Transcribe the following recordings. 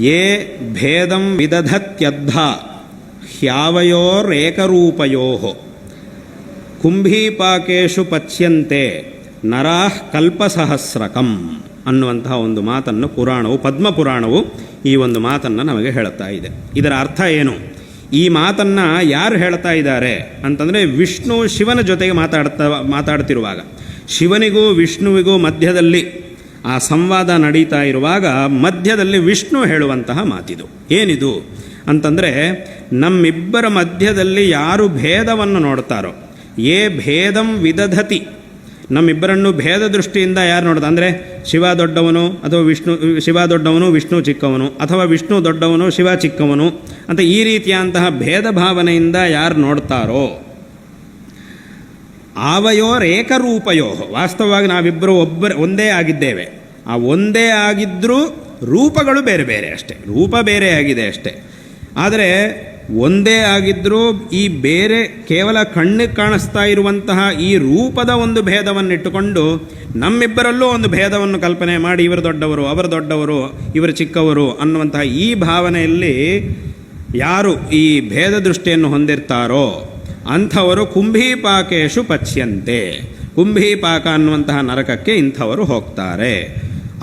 ಯೇ ಭೇದಂ ವಿದಧತ್ಯದ್ಧ ಹ್ಯಾವಯೋರೇಕರೂಪಯೋ ಕುಂಭೀಪಾಕೇಶು ಪಚ್ಯಂತೆ ನರಾಃ ಕಲ್ಪಸಹಸ್ರಕಂ ಅನ್ನುವಂತಹ ಒಂದು ಮಾತನ್ನು ಪುರಾಣವು, ಪದ್ಮಪುರಾಣವು ಈ ಒಂದು ಮಾತನ್ನು ನಮಗೆ ಹೇಳುತ್ತಾ ಇದೆ. ಇದರ ಅರ್ಥ ಏನು? ಈ ಮಾತನ್ನು ಯಾರು ಹೇಳ್ತಾ ಇದ್ದಾರೆ ಅಂತಂದರೆ, ವಿಷ್ಣು ಶಿವನ ಜೊತೆಗೆ ಮಾತಾಡ್ತಿರುವಾಗ, ಶಿವನಿಗೂ ವಿಷ್ಣುವಿಗೂ ಮಧ್ಯದಲ್ಲಿ ಆ ಸಂವಾದ ನಡೀತಾ ಇರುವಾಗ ಮಧ್ಯದಲ್ಲಿ ವಿಷ್ಣು ಹೇಳುವಂತಹ ಮಾತಿದು. ಏನಿದು ಅಂತಂದರೆ, ನಮ್ಮಿಬ್ಬರ ಮಧ್ಯದಲ್ಲಿ ಯಾರು ಭೇದವನ್ನು ನೋಡ್ತಾರೋ, ಯೇ ಭೇದಂ ವಿದಧತಿ, ನಮ್ಮಿಬ್ಬರನ್ನು ಭೇದ ದೃಷ್ಟಿಯಿಂದ ಯಾರು ನೋಡ್ತಾರೆ ಅಂದರೆ, ಶಿವ ದೊಡ್ಡವನು ಅಥವಾ ಶಿವ ದೊಡ್ಡವನು ವಿಷ್ಣು ಚಿಕ್ಕವನು, ಅಥವಾ ವಿಷ್ಣು ದೊಡ್ಡವನು ಶಿವ ಚಿಕ್ಕವನು ಅಂತ ಈ ರೀತಿಯಂತಹ ಭೇದ ಭಾವನೆಯಿಂದ ಯಾರು ನೋಡ್ತಾರೋ, ಆವಯೋರ್ ಏಕರೂಪಯೋ, ವಾಸ್ತವವಾಗಿ ನಾವಿಬ್ಬರು ಒಂದೇ ಆಗಿದ್ದೇವೆ. ಆ ಒಂದೇ ಆಗಿದ್ದರೂ ರೂಪಗಳು ಬೇರೆ ಬೇರೆ ಅಷ್ಟೇ, ರೂಪ ಬೇರೆ ಆಗಿದೆ ಅಷ್ಟೇ. ಆದರೆ ಒಂದೇ ಆಗಿದ್ದರೂ ಈ ಬೇರೆ ಕೇವಲ ಕಣ್ಣಿಗೆ ಕಾಣಿಸ್ತಾ ಇರುವಂತಹ ಈ ರೂಪದ ಒಂದು ಭೇದವನ್ನಿಟ್ಟುಕೊಂಡು ನಮ್ಮಿಬ್ಬರಲ್ಲೂ ಒಂದು ಭೇದವನ್ನು ಕಲ್ಪನೆ ಮಾಡಿ, ಇವರು ದೊಡ್ಡವರು ಅವರು ದೊಡ್ಡವರು ಇವರು ಚಿಕ್ಕವರು ಅನ್ನುವಂತಹ ಈ ಭಾವನೆಯಲ್ಲಿ ಯಾರು ಈ ಭೇದ ದೃಷ್ಟಿಯನ್ನು ಹೊಂದಿರ್ತಾರೋ ಅಂಥವರು ಕುಂಭೀಪಾಕೇಶು ಪಚ್ಯಂತೆ, ಕುಂಭೀಪಾಕ ಅನ್ನುವಂತಹ ನರಕಕ್ಕೆ ಇಂಥವರು ಹೋಗ್ತಾರೆ.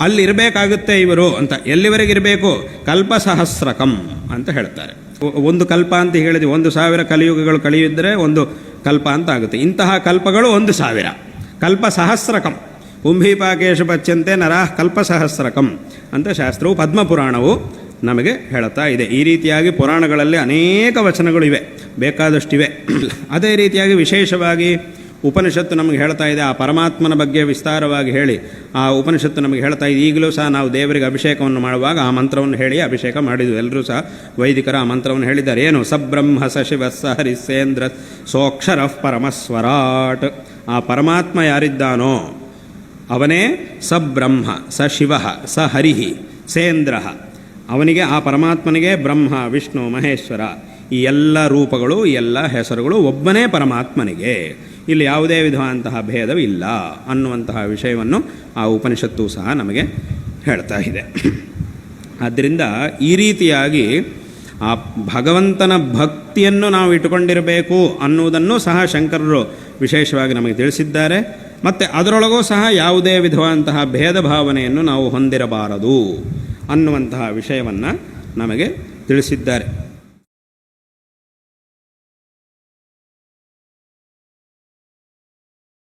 ಅಲ್ಲಿರಬೇಕಾಗುತ್ತೆ ಇವರು ಅಂತ. ಎಲ್ಲಿವರೆಗಿರಬೇಕು? ಕಲ್ಪಸಹಸ್ರಕಂ ಅಂತ ಹೇಳ್ತಾರೆ. ಒಂದು ಕಲ್ಪ ಅಂತ ಹೇಳಿದ್ವಿ, 1,000 ಕಲಿಯುಗಗಳು ಕಳೆಯಿದ್ರೆ ಒಂದು ಕಲ್ಪ ಅಂತ ಆಗುತ್ತೆ. ಇಂತಹ ಕಲ್ಪಗಳು 1,000. ಕಲ್ಪಸಹಸ್ರಕಂ ಕುಂಭೀಪಾಕೇಶು ಪಚ್ಯಂತೆ ನರಾಃ ಕಲ್ಪಸಹಸ್ರಕಂ ಅಂತ ಶಾಸ್ತ್ರವು, ಪದ್ಮಪುರಾಣವು ನಮಗೆ ಹೇಳುತ್ತಾ ಇದೆ. ಈ ರೀತಿಯಾಗಿ ಪುರಾಣಗಳಲ್ಲಿ ಅನೇಕ ವಚನಗಳಿವೆ, ಬೇಕಾದಷ್ಟಿವೆ. ಅದೇ ರೀತಿಯಾಗಿ ವಿಶೇಷವಾಗಿ ಉಪನಿಷತ್ತು ನಮಗೆ ಹೇಳ್ತಾ ಇದೆ, ಆ ಪರಮಾತ್ಮನ ಬಗ್ಗೆ ವಿಸ್ತಾರವಾಗಿ ಹೇಳಿ ಆ ಉಪನಿಷತ್ತು ನಮಗೆ ಹೇಳ್ತಾ ಇದೆ. ಈಗಲೂ ಸಹ ನಾವು ದೇವರಿಗೆ ಅಭಿಷೇಕವನ್ನು ಮಾಡುವಾಗ ಆ ಮಂತ್ರವನ್ನು ಹೇಳಿ ಅಭಿಷೇಕ ಮಾಡಿದ್ವಿ. ಎಲ್ಲರೂ ಸಹ ವೈದಿಕರ ಆ ಮಂತ್ರವನ್ನು ಹೇಳಿದ್ದಾರೆ. ಏನು? ಸಬ್ರಹ್ಮ ಸ ಶಿವ ಸ ಹರಿಸೇಂದ್ರ ಸೋಕ್ಷರ ಪರಮಸ್ವರಾಟ್. ಆ ಪರಮಾತ್ಮ ಯಾರಿದ್ದಾನೋ ಅವನೇ ಸಬ್ರಹ್ಮ, ಸ ಶಿವ ಸ ಹರಿಹಿ ಸೇಂದ್ರ. ಅವನಿಗೆ, ಆ ಪರಮಾತ್ಮನಿಗೆ ಬ್ರಹ್ಮ ವಿಷ್ಣು ಮಹೇಶ್ವರ ಈ ಎಲ್ಲ ರೂಪಗಳು ಎಲ್ಲ ಹೆಸರುಗಳು ಒಬ್ಬನೇ ಪರಮಾತ್ಮನಿಗೆ. ಇಲ್ಲಿ ಯಾವುದೇ ವಿಧವಾದಂತಹ ಭೇದವಿಲ್ಲ ಅನ್ನುವಂತಹ ವಿಷಯವನ್ನು ಆ ಉಪನಿಷತ್ತು ಸಹ ನಮಗೆ ಹೇಳ್ತಾ ಇದೆ. ಆದ್ದರಿಂದ ಈ ರೀತಿಯಾಗಿ ಆ ಭಗವಂತನ ಭಕ್ತಿಯನ್ನು ನಾವು ಇಟ್ಟುಕೊಂಡಿರಬೇಕು ಅನ್ನುವುದನ್ನು ಸಹ ಶಂಕರರು ವಿಶೇಷವಾಗಿ ನಮಗೆ ತಿಳಿಸಿದ್ದಾರೆ. ಮತ್ತು ಅದರೊಳಗೂ ಸಹ ಯಾವುದೇ ವಿಧವಾದಂತಹ ಭೇದ ಭಾವನೆಯನ್ನು ನಾವು ಹೊಂದಿರಬಾರದು ಅನ್ನುವಂತಹ ವಿಷಯವನ್ನು ನಮಗೆ ತಿಳಿಸಿದ್ದಾರೆ.